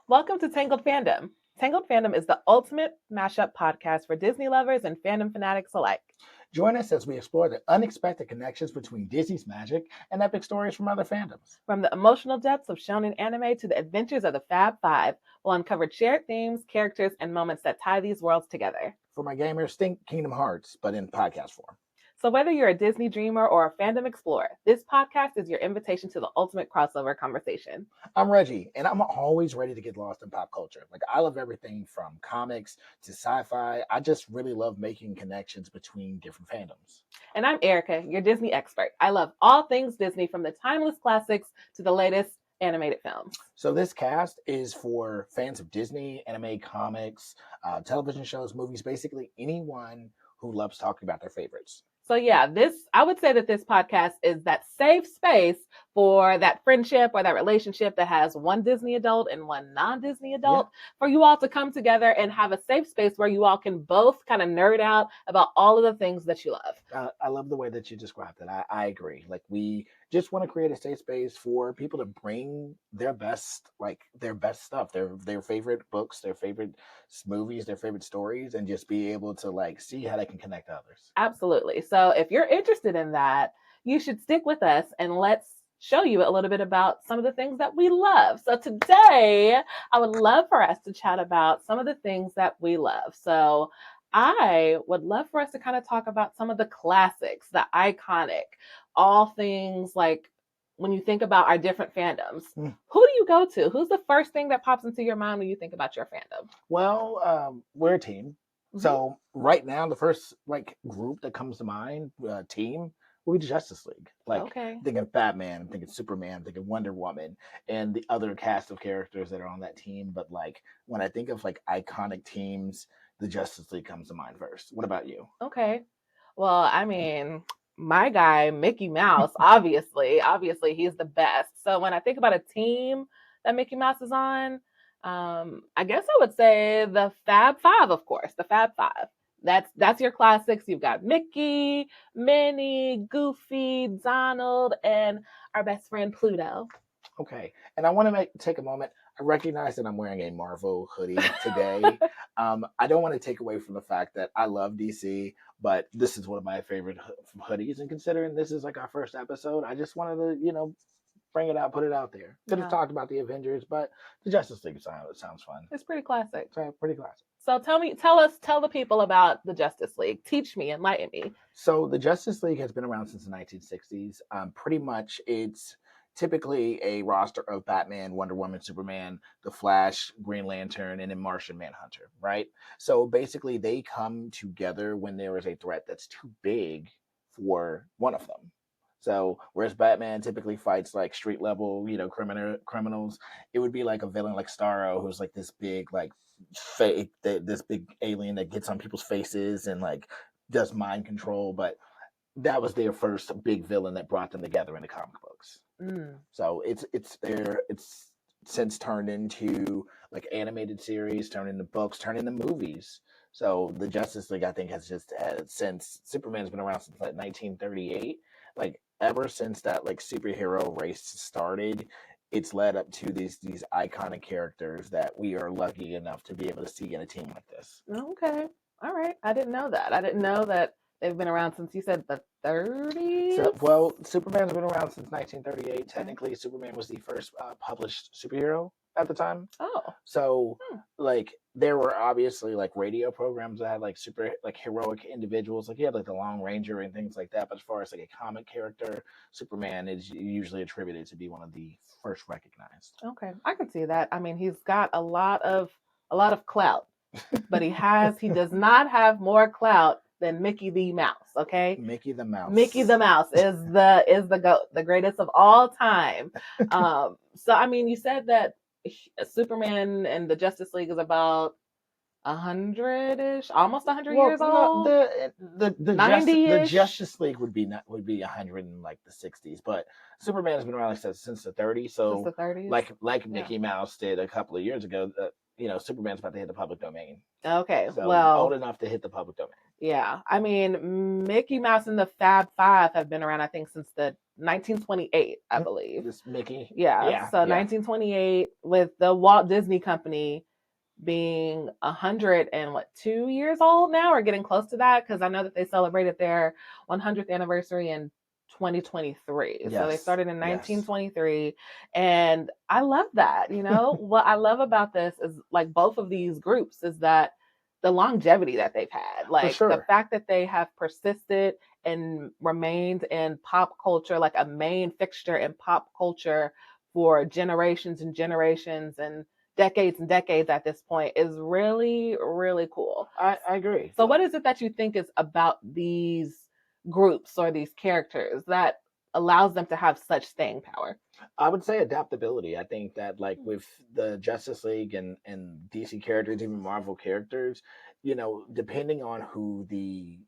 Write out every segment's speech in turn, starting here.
Welcome to Tangled Fandom. Tangled Fandom is the ultimate mashup podcast for Disney lovers and fandom fanatics alike. Join us as we explore the unexpected connections between Disney's magic and epic stories from other fandoms. From the emotional depths of shonen anime to the adventures of the Fab Five, we'll uncover shared themes, characters, and moments that tie these worlds together. For my gamers, think Kingdom Hearts, but in podcast form. So whether you're a Disney dreamer or a fandom explorer, this podcast is your invitation to the ultimate crossover conversation. I'm Reggie, and I'm always ready to get lost in pop culture. I love everything from comics to sci-fi. I just really love making connections between different fandoms. And I'm Erica, your Disney expert. I love all things Disney, from the timeless classics to the latest animated films. So this cast is for fans of Disney, anime, comics, television shows, movies, basically anyone who loves talking about their favorites. So yeah, I would say that this podcast is that safe space for that friendship or that relationship that has one Disney adult and one non-Disney adult, for you all to come together and have a safe space where you all can both kind of nerd out about all of the things that you love. I love the way that you described it. I agree. We just want to create a safe space for people to bring their best stuff, their favorite books, their favorite movies, their favorite stories, and just be able to see how they can connect to others. Absolutely. So if you're interested in that, you should stick with us and let's show you a little bit about some of the things that we love. So today, I would love for us to chat about some of the things that we love. So I would love for us to kind of talk about some of the classics, the iconic, all things like when you think about our different fandoms. Who do you go to? Who's the first thing that pops into your mind when you think about your fandom? Well, we're a team. Mm-hmm. So right now, the first group that comes to mind, team, would be Justice League. I'm thinking Batman, I'm thinking Superman, I'm thinking Wonder Woman, and the other cast of characters that are on that team. But when I think of iconic teams, the Justice League comes to mind first. What about you? Okay. Well, I mean, my guy, Mickey Mouse, obviously he's the best. So when I think about a team that Mickey Mouse is on, I guess I would say the Fab Five, of course, the Fab Five. That's your classics. You've got Mickey, Minnie, Goofy, Donald, and our best friend Pluto. Okay, and I want to take a moment. I recognize that I'm wearing a Marvel hoodie today. I don't want to take away from the fact that I love DC, but this is one of my favorite hoodies. And considering this is our first episode, I just wanted to, bring it out, put it out there. Could have talked about the Avengers, but the Justice League sounds fun. It's pretty classic. It's pretty classic. So tell the people about the Justice League. Teach me, enlighten me. So the Justice League has been around since the 1960s. Pretty much it's typically a roster of Batman, Wonder Woman, Superman, The Flash, Green Lantern, and then Martian Manhunter, right? So basically they come together when there is a threat that's too big for one of them. So whereas Batman typically fights street level, criminals, it would be a villain like Starro, who's this big fake, this big alien that gets on people's faces and does mind control. But that was their first big villain that brought them together in the comic books. So it's since turned into animated series, turned into books, turned into movies. So the Justice League, I think, has just had, since Superman's been around since 1938, ever since that superhero race started, it's led up to these iconic characters that we are lucky enough to be able to see in a team like this. Okay. All right. I didn't know that. I didn't know that they've been around since, you said, the 30s? Superman's been around since 1938. Technically, Superman was the first published superhero at the time. Oh. So, there were obviously radio programs that had super heroic individuals. You had the Long Ranger and things like that. But as far as a comic character, Superman is usually attributed to be one of the first recognized. Okay, I can see that. I mean, he's got a lot of clout, but he does not have more clout than Mickey the Mouse. Okay, Mickey the Mouse. Mickey the Mouse is the GOAT, the greatest of all time. So I mean, you said that Superman and the Justice League is about 100-ish, almost 100 years old. The Justice League would be 100 in the 60s, but Superman has been around since the 30s. So since the 30s? Mickey Mouse did a couple of years ago. Superman's about to hit the public domain. Okay, so well, old enough to hit the public domain. Yeah, I mean, Mickey Mouse and the Fab Five have been around, I think, since the 1928, I believe. This Mickey. Yeah, so 1928 with the Walt Disney Company being 102 years old now, or getting close to that, because I know that they celebrated their 100th anniversary in 2023. Yes. So they started in Yes. 1923, and I love that. What I love about this is like both of these groups is that the longevity that they've had, like sure. the fact that they have persisted and remained in pop culture, like a main fixture in pop culture for generations and generations and decades at this point is really, really cool. I agree. So what is it that you think is about these groups or these characters that allows them to have such staying power? I would say adaptability. I think that like with the Justice League and DC characters, even Marvel characters, depending on who the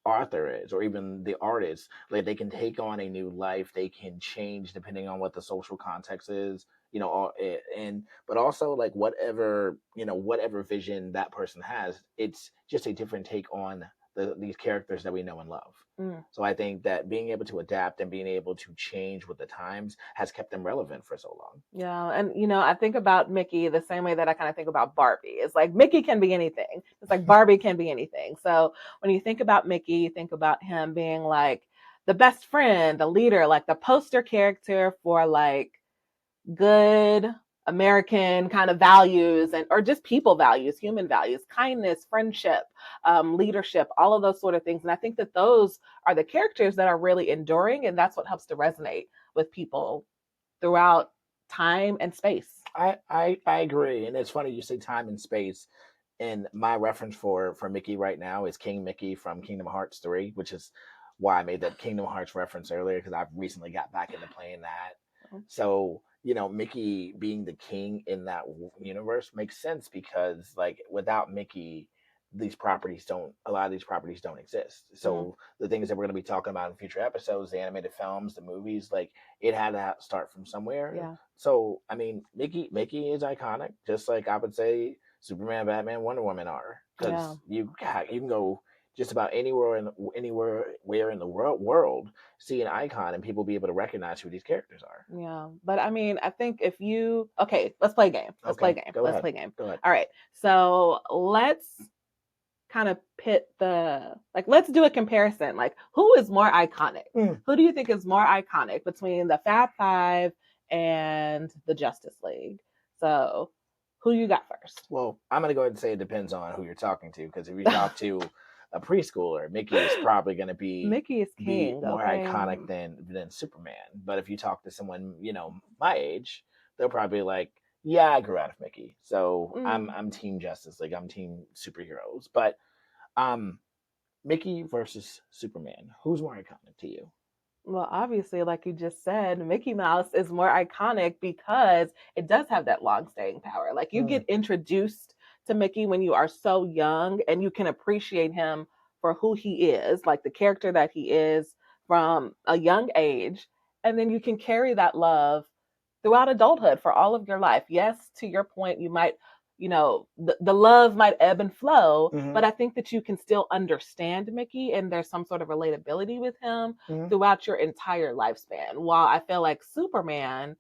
author is or even the artist, like they can take on a new life. They can change depending on what the social context is, and but also like whatever vision that person has, it's just a different take on these characters that we know and love. So I think that being able to adapt and being able to change with the times has kept them relevant for so long. Yeah, and I think about Mickey the same way that I kind of think about Barbie. It's like Mickey can be anything. It's like Barbie can be anything. So when you think about Mickey, you think about him being like the best friend, the leader, like the poster character for like good American kind of values or just people values, human values, kindness, friendship, leadership, all of those sort of things. And I think that those are the characters that are really enduring, and that's what helps to resonate with people throughout time and space. I agree, and it's funny you say time and space. And my reference for Mickey right now is King Mickey from Kingdom Hearts 3, which is why I made that Kingdom Hearts reference earlier, because I've recently got back into playing that. So Mickey being the king in that universe makes sense, because like without Mickey, a lot of these properties don't exist. So the things that we're going to be talking about in future episodes, the animated films, the movies, like it had to start from somewhere. Yeah. So I mean, Mickey is iconic, just like I would say Superman, Batman, Wonder Woman are, because you can go just about anywhere in the world, see an icon and people be able to recognize who these characters are. Yeah, but I mean, I think if you let's play a game. Let's play a game. Go ahead. All right. So let's kind of pit let's do a comparison. Like, who is more iconic? Who do you think is more iconic between the Fab Five and the Justice League? So who you got first? Well, I'm going to go ahead and say it depends on who you're talking to, because if you talk to a preschooler, Mickey is probably going to be more iconic than Superman. But if you talk to someone, my age, they'll probably be like, yeah, I grew out of Mickey. So I'm team Justice League. I'm team superheroes. But Mickey versus Superman, who's more iconic to you? Well, obviously, like you just said, Mickey Mouse is more iconic because it does have that long staying power. Like you get introduced to Mickey when you are so young, and you can appreciate him for who he is, like the character that he is from a young age. And then you can carry that love throughout adulthood for all of your life. Yes, to your point, you might, the love might ebb and flow, but I think that you can still understand Mickey, and there's some sort of relatability with him throughout your entire lifespan. While I feel like Superman,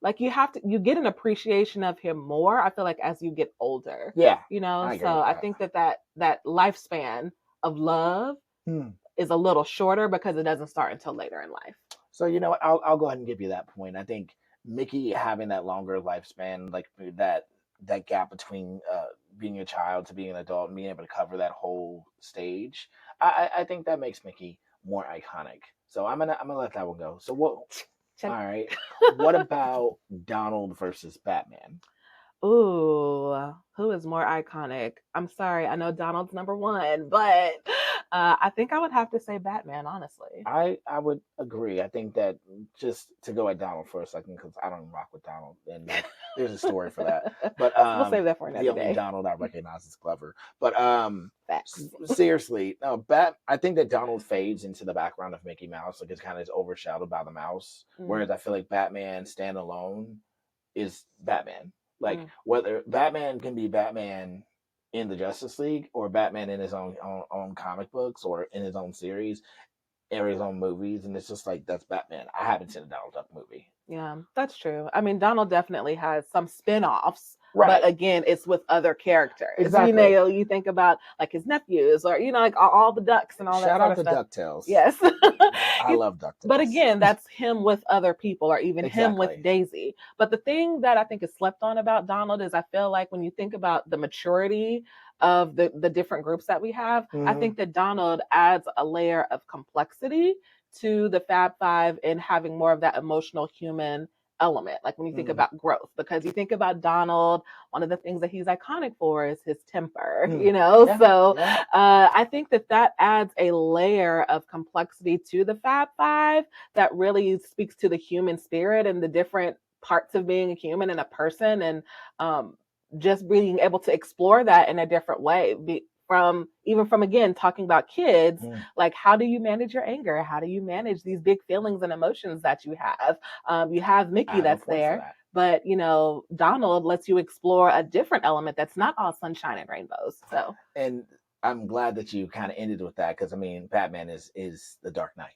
like you get an appreciation of him more, I feel like, as you get older. Yeah. I think that lifespan of love is a little shorter because it doesn't start until later in life. So I'll go ahead and give you that point. I think Mickey having that longer lifespan, like that gap between being a child to being an adult and being able to cover that whole stage, I think that makes Mickey more iconic. So I'm gonna let that one go. So what? All right. What about Donald versus Batman? Ooh, who is more iconic? I'm sorry, I know Donald's number one, but I think I would have to say Batman, honestly. I would agree. I think that, just to go at Donald for a second, because I don't rock with Donald, and there's a story for that. But we'll save that for another day. The only Donald I recognize is Clever. But seriously, no, I think that Donald fades into the background of Mickey Mouse, like it's kind of overshadowed by the mouse. Whereas I feel like Batman standalone is Batman. Like whether Batman can be Batman in the Justice League or Batman in his own comic books or in his own series, his own movies, and it's just like, that's Batman. I haven't seen a Donald Duck movie. Yeah, that's true. I mean, Donald definitely has some spin-offs, but Right. again, it's with other characters. Exactly. You think about like his nephews or, like all the ducks and all that Shout sort out of to stuff. DuckTales. Yes. I You- love but DuckTales. again, that's him with other people or even him with Exactly. Daisy. But the thing that I think is slept on about Donald is I feel like when you think about the maturity of the different groups that we have, I Hmm. think that Donald adds a layer of complexity to the Fab Five and having more of that emotional human element, like when you think Mm. about growth, because you think about Donald, one of the things that he's iconic for is his temper, Mm. Yeah. So Yeah. I think that adds a layer of complexity to the Fab Five that really speaks to the human spirit and the different parts of being a human and a person, and um, just being able to explore that in a different way. From again talking about kids, Mm. like how do you manage your anger? How do you manage these big feelings and emotions that you have? You have I Mickey have a that's point for there, that. but Donald lets you explore a different element that's not all sunshine and rainbows. So And I'm glad that you kind of ended with that, because I mean, Batman is the Dark Knight,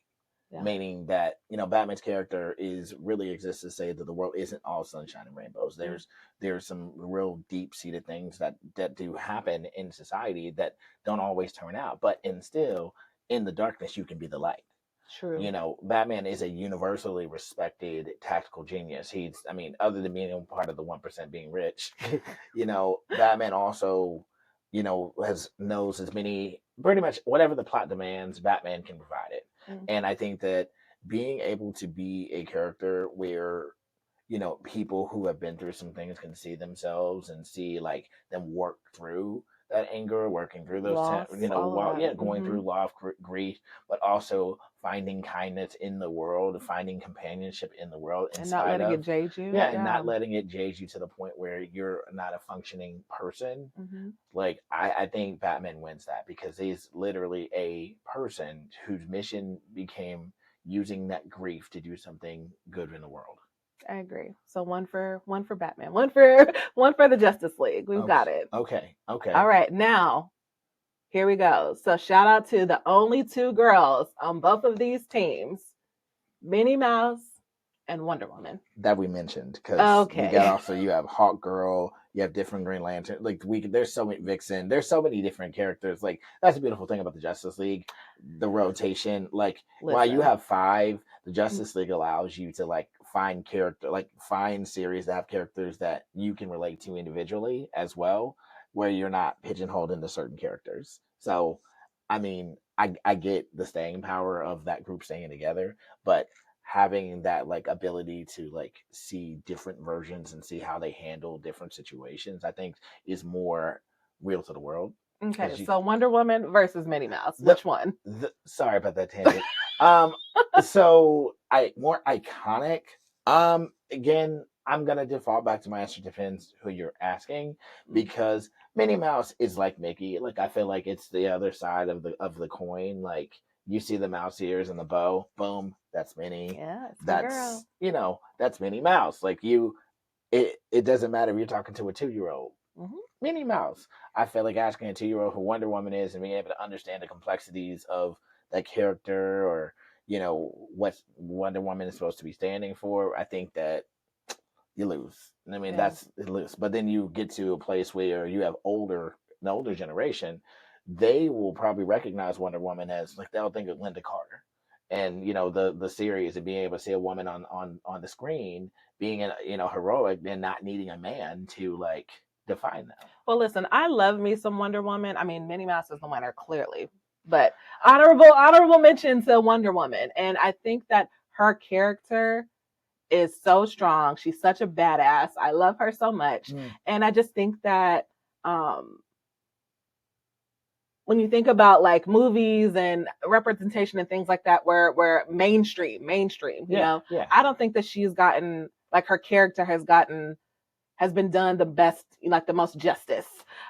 yeah, meaning that Batman's character is really exists to say that the world isn't all sunshine and rainbows. mm, There's some real deep seated things that do happen in society that don't always turn out, but still in the darkness you can be the light. true. Batman is a universally respected tactical genius. I mean, other than being part of the 1% being rich, Batman also, has knows as many, pretty much whatever the plot demands, Batman can provide it. Mm. And I think that being able to be a character where, people who have been through some things can see themselves and see like them work through that anger, working through those, Loss, all of while, that. going through loss, grief, but also finding kindness in the world, finding companionship in the world in And not spite letting it of, jade you. yeah, and Yeah. not letting it jade you to the point where you're not a functioning person. Hmm. Like, I think Batman wins that because he's literally a person whose mission became using that grief to do something good in the world. I agree. So one for Batman, one for the Justice League. We've Okay. got it. Okay. All Okay. right, now here we go. So shout out to the only two girls on both of these teams, Minnie Mouse and Wonder Woman. That we mentioned, because we got, Okay. also, you have Hawk Girl, you have different Green Lantern. Like, there's so many Vixen. There's so many different characters. Like, that's the beautiful thing about the Justice League, the rotation. Like, while you Listen. have five, the Justice League allows you to like find series that have characters that you can relate to individually as well, where you're not pigeonholed into certain characters. So, I mean, I get the staying power of that group staying together, but having that like ability to like see different versions and see how they handle different situations, I think is more real to the world. Okay, Because you so Wonder Woman versus Minnie Mouse. the, Which one? sorry about that tangent. um so I more iconic, again, I'm gonna default back to my answer, depends who you're asking, because Minnie Mouse is like Mickey. Like, I feel like it's the other side of the coin. Like, you see the mouse ears and the bow, boom, that's Minnie. Yeah, it's my That's girl. that's Minnie Mouse. Like, it doesn't matter if you're talking to a 2-year-old. Hmm. Minnie Mouse. I feel like asking a 2-year-old who Wonder Woman is and being able to understand the complexities of that character, or what Wonder Woman is supposed to be standing for. I think that you lose. I mean, Yeah. that's it lose. But then you get to a place where you have the older generation, they will probably recognize Wonder Woman as, like, they'll think of Linda Carter, and the series, and being able to see a woman on the screen being heroic and not needing a man to like define them. Well, listen, I love me some Wonder Woman. I mean, Minnie Mouse is the winner, clearly. But honorable mention to Wonder Woman. And I think that her character is so strong. She's such a badass. I love her so much. Mm. And I just think that um, when you think about like movies and representation and things like that, where mainstream, Yeah, yeah. I don't think that she's gotten, like, her character has been done the best, like the most justice.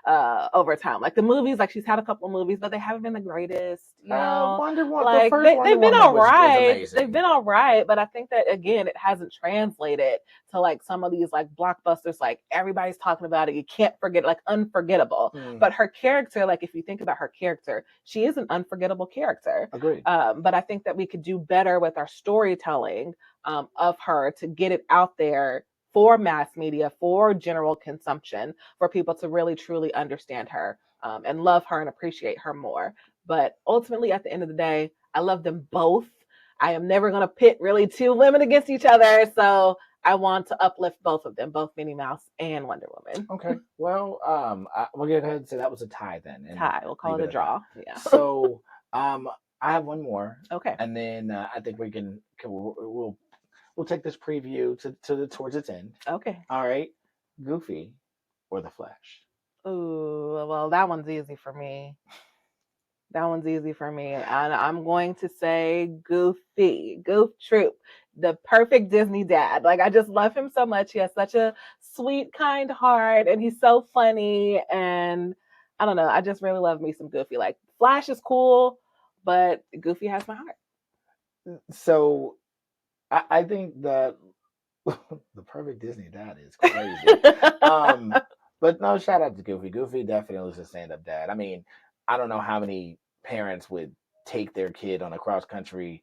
over time. Like the movies, like she's had a couple of movies, but they haven't been the greatest, you know. Wonder Woman, the Like first Wonder they've been Woman all was right. amazing. They've been all right, but I think that again, it hasn't translated to like some of these like blockbusters. Like everybody's talking about it, you can't forget, like unforgettable. But her character, like if you think about her character, she is an unforgettable character. Agreed. But I think that we could do better with our storytelling of her to get it out there for mass media, for general consumption, for people to really truly understand her and love her and appreciate her more. But ultimately, at the end of the day, I love them both. I am never going to pit really two women against each other. So I want to uplift both of them, both Minnie Mouse and Wonder Woman. Okay. Well, we'll go ahead and say that was a tie then. And tie. We'll call it a draw. Yeah. So, I have one more. Okay. And then I think we'll take this preview towards its end. Okay. All right. Goofy or the Flash? Ooh, well, that one's easy for me. And I'm going to say Goofy, Goof Troop, the perfect Disney dad. Like, I just love him so much. He has such a sweet, kind heart, and he's so funny. And I don't know, I just really love me some Goofy. Like, Flash is cool, but Goofy has my heart. So, I think that the perfect Disney dad is crazy. But no, shout out to Goofy. Goofy definitely is a stand-up dad. I mean, I don't know how many parents would take their kid on a cross-country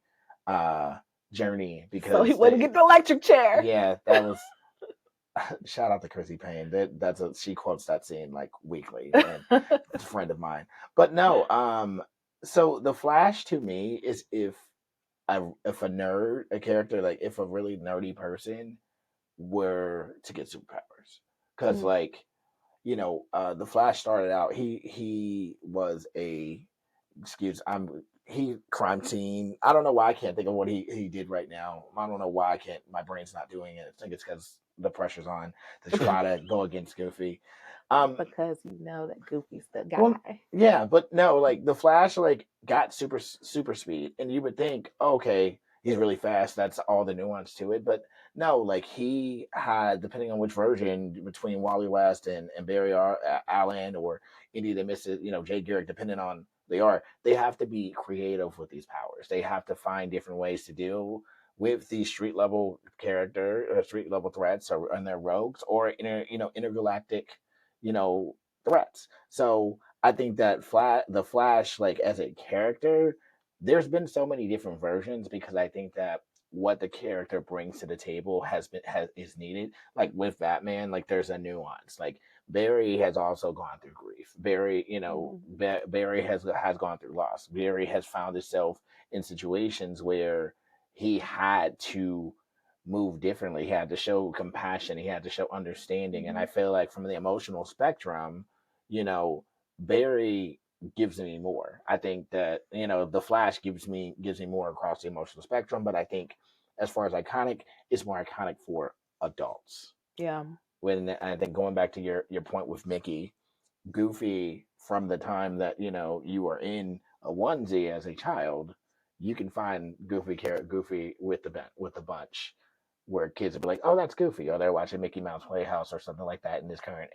journey because so he wouldn't get the electric chair. Yeah, that was. Shout out to Chrissy Payne. She quotes that scene like weekly. And it's a friend of mine. But no, so the Flash to me is if a nerd, a character, like if a really nerdy person were to get superpowers, because like, you know, the Flash started out. He was a crime scene. I don't know why I can't think of what he did right now. I don't know why I can't. My brain's not doing it. I think it's because the pressure's on to try to go against Goofy. Because you know that Goofy's the guy. Well, yeah, but no, like the Flash, like got super speed, and you would think, okay, he's really fast. That's all the nuance to it. But no, like he had, depending on which version, between Wally West and Barry Allen or any of the misses, you know, Jay Garrick, depending on they have to be creative with these powers. They have to find different ways to deal with these street level street level threats, and their rogues, or intergalactic, threats. So I think that the Flash, like as a character, there's been so many different versions because I think that what the character brings to the table is needed. Like with Batman, like there's a nuance. Like Barry has also gone through grief. Barry, Barry has gone through loss. Barry has found himself in situations where he had to move differently. He had to show compassion. He had to show understanding. And I feel like from the emotional spectrum, Barry gives me more. I think that, the Flash gives me more across the emotional spectrum. But I think as far as iconic, it's more iconic for adults. Yeah. When I think going back to your point with Mickey, Goofy, from the time that you are in a onesie as a child, you can find Goofy with the bunch, where kids will be like, "Oh, that's Goofy," or they're watching Mickey Mouse Playhouse or something like that in this current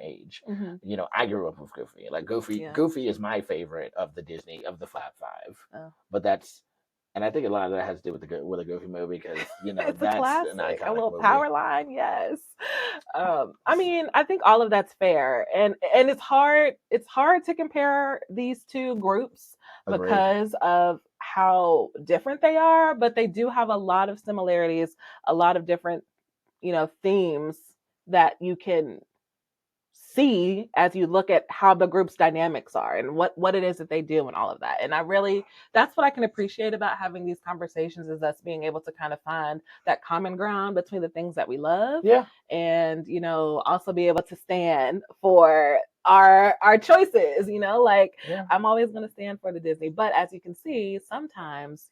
age. Mm-hmm. I grew up with Goofy. Like Goofy, Yeah. Goofy is my favorite of the Disney of the Fab Five. Oh. But that's. And I think a lot of that has to do with a Goofy movie because it's that's a classic, an iconic a little movie. power line, yes. I mean, I think all of that's fair, and it's hard. It's hard to compare these two groups because of how different they are, but they do have a lot of similarities, a lot of different, themes that you can see as you look at how the group's dynamics are and what it is that they do and all of that. And that's what I can appreciate about having these conversations, is us being able to kind of find that common ground between the things that we love. Yeah. And, also be able to stand for our choices, I'm always going to stand for the Disney. But as you can see, sometimes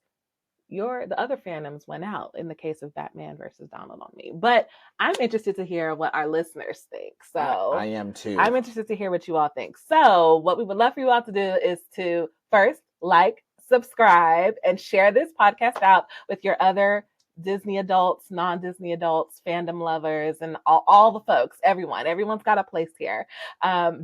the other fandoms went out in the case of Batman versus Donald on me. But I'm interested to hear what our listeners think. So I am too. I'm interested to hear what you all think. So what we would love for you all to do is to first like, subscribe, and share this podcast out with your other Disney adults, non-Disney adults, fandom lovers, and all the folks, everyone's got a place here.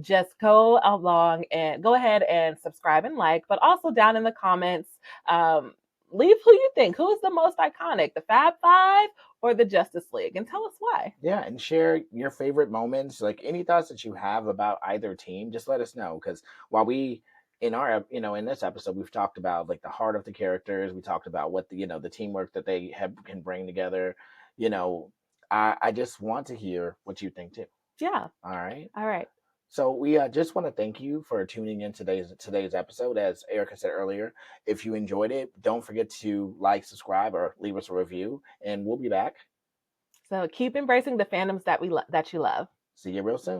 Just go along and go ahead and subscribe and like, but also down in the comments, um, leave who you think, who is the most iconic, the Fab Five or the Justice League, and tell us why. Yeah, and share your favorite moments, like any thoughts that you have about either team. Just let us know, because while we in our in this episode we've talked about like the heart of the characters, we talked about what the teamwork that they have can bring together. You know, I just want to hear what you think too. Yeah. All right. All right. So we just want to thank you for tuning in today's episode. As Erica said earlier, if you enjoyed it, don't forget to like, subscribe, or leave us a review, and we'll be back. So keep embracing the fandoms that you love. See you real soon.